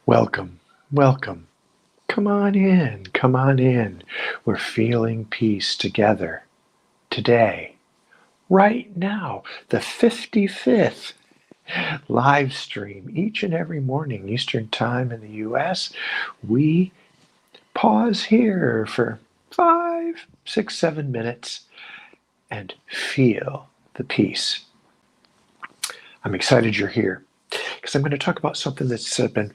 Welcome, welcome. Come on in, come on in. We're feeling peace together today, right now, the 55th live stream each and every morning, Eastern Time in the US. We pause here for 5, 6, 7 minutes and feel the peace. I'm excited you're here because I'm going to talk about something that's been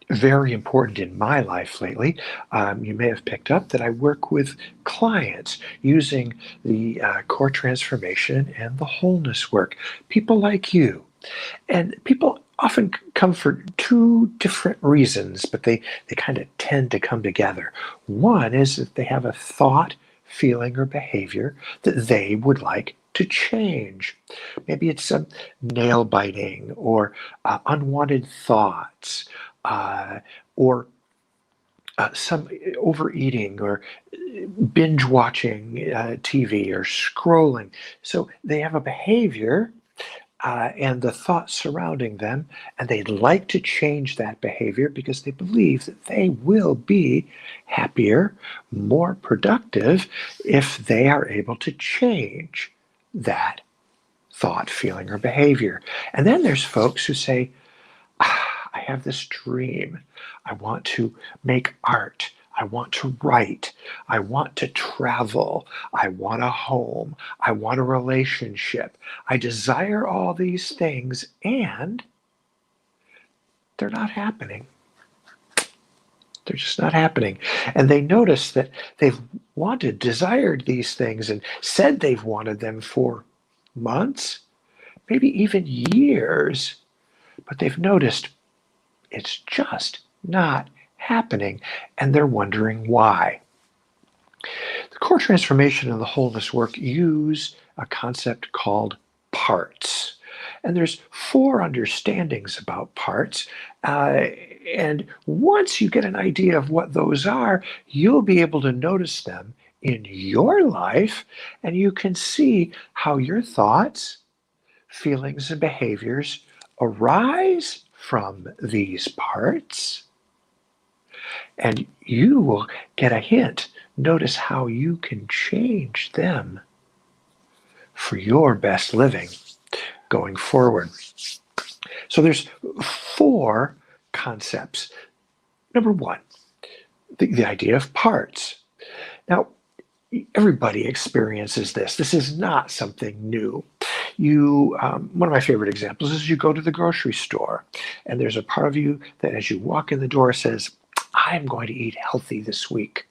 very important in my life lately. You may have picked up that I work with clients using the core transformation and the wholeness work. People like you. And people often come for two different reasons, but they kind of tend to come together. One is that they have a thought, feeling, or behavior that they would like to change. Maybe it's some nail biting or unwanted thoughts or some overeating or binge watching TV or scrolling. So they have a behavior and the thoughts surrounding them, and they'd like to change that behavior because they believe that they will be happier, more productive if they are able to change that thought, feeling, or behavior. And then there's folks who say, I have this dream. I want to make art. I want to write. I want to travel. I want a home. I want a relationship. I desire all these things, and they're not happening. They're just not happening. And they notice that they've desired these things, and said they've wanted them for months, maybe even years, but they've noticed it's just not happening, and they're wondering why. The core transformation and the wholeness work use a concept called parts. And there's 4 understandings about parts. And once you get an idea of what those are, you'll be able to notice them in your life, and you can see how your thoughts, feelings, and behaviors arise from these parts, and you will get a hint. Notice how you can change them for your best living going forward. So there's 4 concepts. Number 1, the idea of parts. Now, everybody experiences this. This is not something new. One of my favorite examples is you go to the grocery store, and there's a part of you that, as you walk in the door, says, "I'm going to eat healthy this week.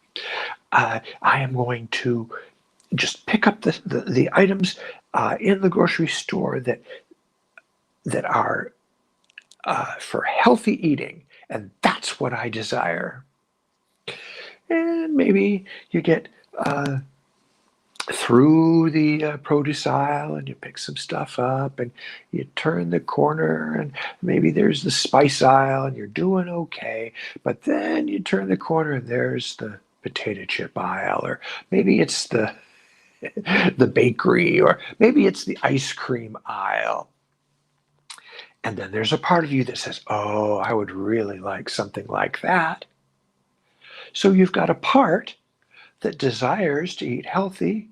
I am going to just pick up the items in the grocery store that are for healthy eating, and that's what I desire." And maybe you get through the produce aisle, and you pick some stuff up, and you turn the corner, and maybe there's the spice aisle, and you're doing okay. But then you turn the corner, and there's the potato chip aisle, or maybe it's the bakery, or maybe it's the ice cream aisle. And then there's a part of you that says, "Oh, I would really like something like that." So you've got a part that desires to eat healthy,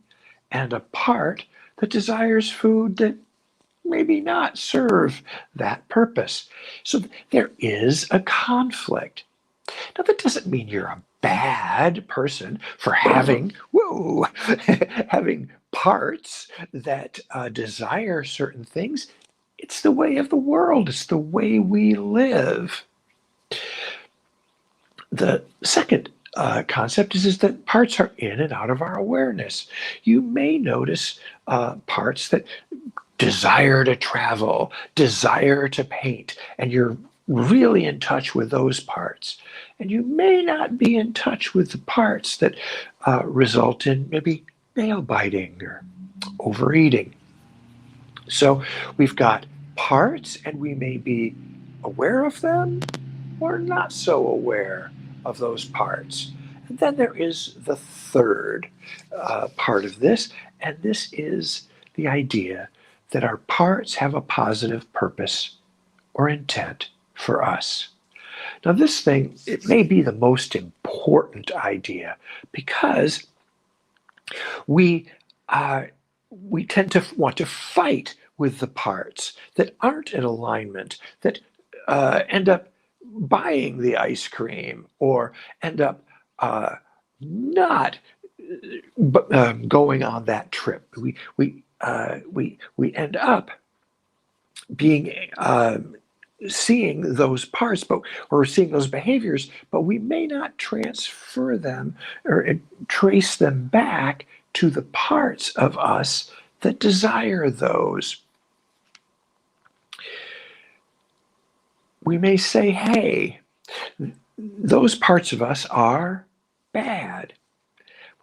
and a part that desires food that maybe not serve that purpose. So there is a conflict. Now, that doesn't mean you're a bad person for having, whoa, having parts that desire certain things. It's the way of the world. It's the way we live. The second concept is that parts are in and out of our awareness. You may notice parts that desire to travel, desire to paint, and you're really in touch with those parts. And you may not be in touch with the parts that result in maybe nail biting or overeating. So we've got parts, and we may be aware of them or not so aware of those parts. And then there is the third part of this, and this is the idea that our parts have a positive purpose or intent for us. Now, this thing, it may be the most important idea because we uh, we tend to want to fight with the parts that aren't in alignment, that end up buying the ice cream or end up not going on that trip. We end up being seeing those parts, but or seeing those behaviors, but we may not transfer them or trace them back to the parts of us that desire those. We may say, hey, those parts of us are bad.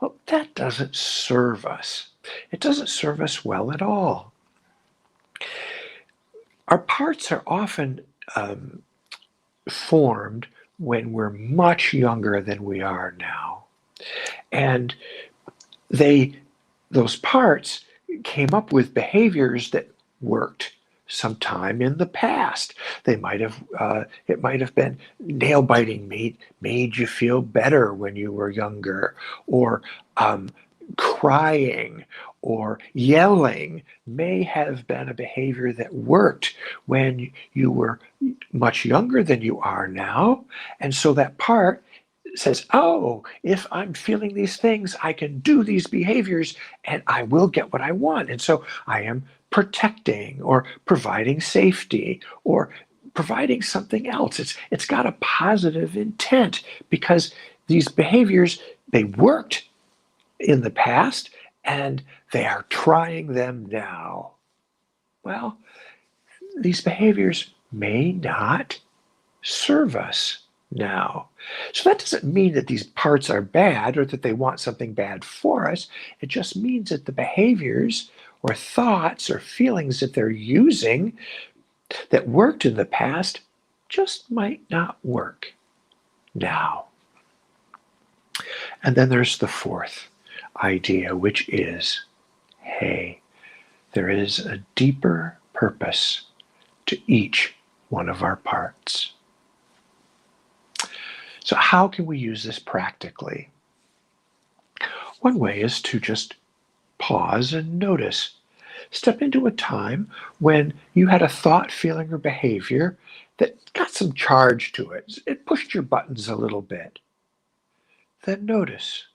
Well, that doesn't serve us. It doesn't serve us well at all. Our parts are often formed when we're much younger than we are now. And those parts came up with behaviors that worked sometime in the past. It might have been nail biting made you feel better when you were younger, or crying or yelling may have been a behavior that worked when you were much younger than you are now. And so that part says, oh, if I'm feeling these things, I can do these behaviors and I will get what I want. And so I am protecting or providing safety or providing something else. It's got a positive intent because these behaviors, they worked in the past and they are trying them now. Well, these behaviors may not serve us now. So that doesn't mean that these parts are bad or that they want something bad for us. It just means that the behaviors or thoughts or feelings that they're using that worked in the past just might not work now. And then there's the fourth idea, which is, hey, there is a deeper purpose to each one of our parts. So how can we use this practically? One way is to just pause and notice. Step into a time when you had a thought, feeling, or behavior that got some charge to it. It pushed your buttons a little bit. Then notice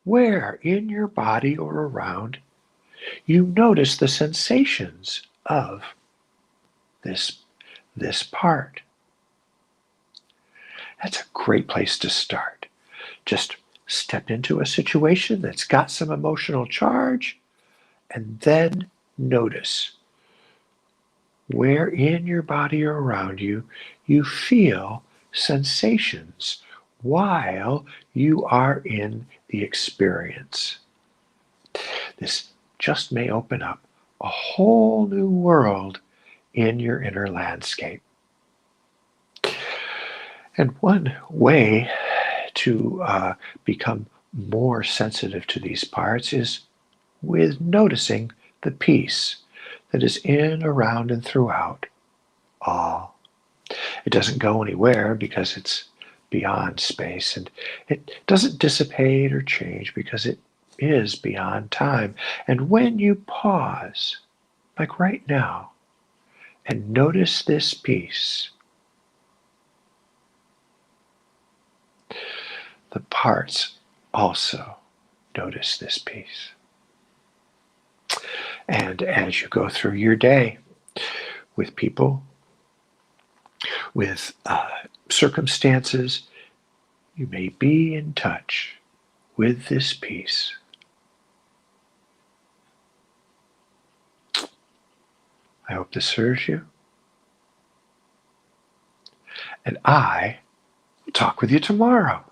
where in your body or around you notice the sensations of this part. That's a great place to start. Just step into a situation that's got some emotional charge and then notice where in your body or around you you feel sensations while you are in the experience. This just may open up a whole new world in your inner landscape. And one way to become more sensitive to these parts is with noticing the peace that is in, around, and throughout all. It doesn't go anywhere because it's beyond space, and it doesn't dissipate or change because it is beyond time. And when you pause, like right now, and notice this peace, the parts also notice this peace. And as you go through your day with people, with circumstances, you may be in touch with this peace. I hope this serves you. And I will talk with you tomorrow.